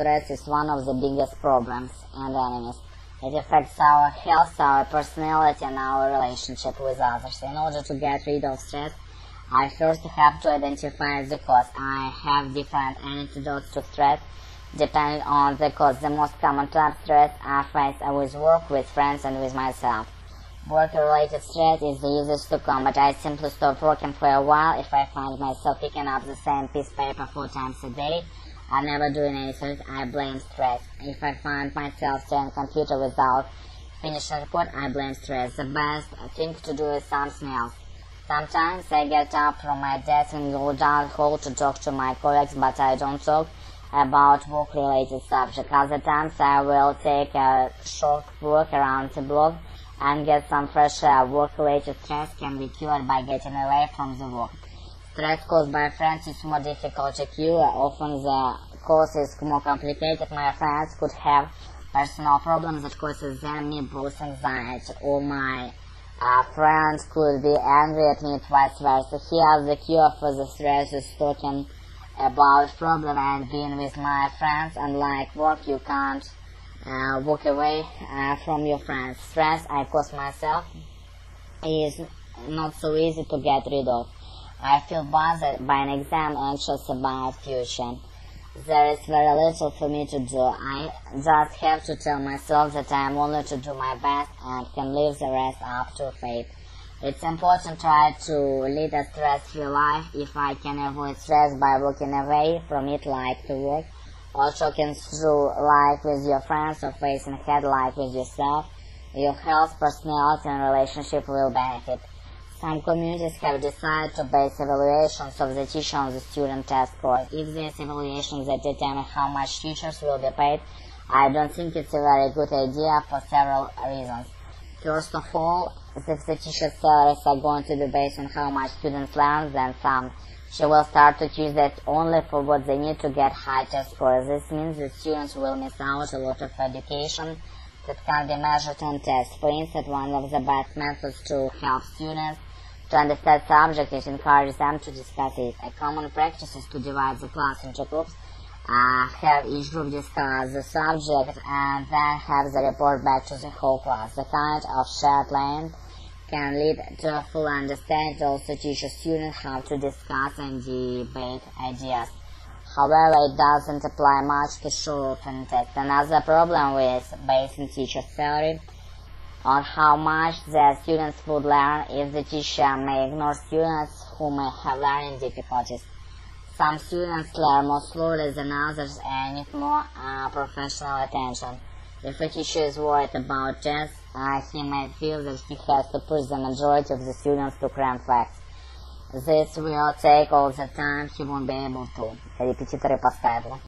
stress is one of the biggest problems and enemies. It affects our health, our personality, and our relationship with others. In order to get rid of stress, I first have to identify the cause. I have different antidotes to stress depending on the cause. The most common type of stress I face with work, with friends, and with myself. Work-related stress is the easiest to combat. I simply stop working for a while. If I find myself picking up the same piece of paper 4 times a day, I'm never doing anything, I blame stress. If I find myself staring at the computer without finishing a report, I blame stress. The best thing to do is something else. Sometimes I get up from my desk and go down the hall to talk to my colleagues, but I don't talk about work-related subjects. Other times I will take a short walk around the block and get some fresh air. Work-related stress can be cured by getting away from the work. Stress caused by friends is more difficult to cure. Often the cause is more complicated. My friends could have personal problems that causes them me both anxiety, or my friends could be angry at me, vice versa. Here the cure for the stress is talking about problem and being with my friends. Unlike work, you can't walk away from your friends. Stress I cause myself is not so easy to get rid of. I feel bothered by an exam, anxious about future. There is very little for me to do. I just have to tell myself that I am only to do my best and can leave the rest up to fate. It's important to try to lead a stress-free life. If I can avoid stress by walking away from it, like to work, or talking through life with your friends, or facing head life with yourself, your health, personality, and relationship will benefit. Some communities have decided to base evaluations of the teacher on the student test scores. If these evaluations that determine how much teachers will be paid, I don't think it's a very good idea for several reasons. First of all, if the teacher's salaries are going to be based on how much students learn, then she will start to choose that only for what they need to get high test scores. This means that students will miss out a lot of education that can be measured on tests. For instance, one of the best methods to help students to understand subject is encourage them to discuss it. A common practice is to divide the class into groups, have each group discuss the subject, and then have the report back to the whole class. The kind of shared learning can lead to a full understanding. Also teach students how to discuss and debate ideas. However, it doesn't apply much to show off and test. Another problem with basing teacher's salary on how much their students would learn is the teacher may ignore students who may have learning difficulties. Some students learn more slowly than others and need more professional attention. If a teacher is worried about tests, he may feel that he has to push the majority of the students to cram facts. This will take all the time he won't be able to. Репетиторы по скайпу.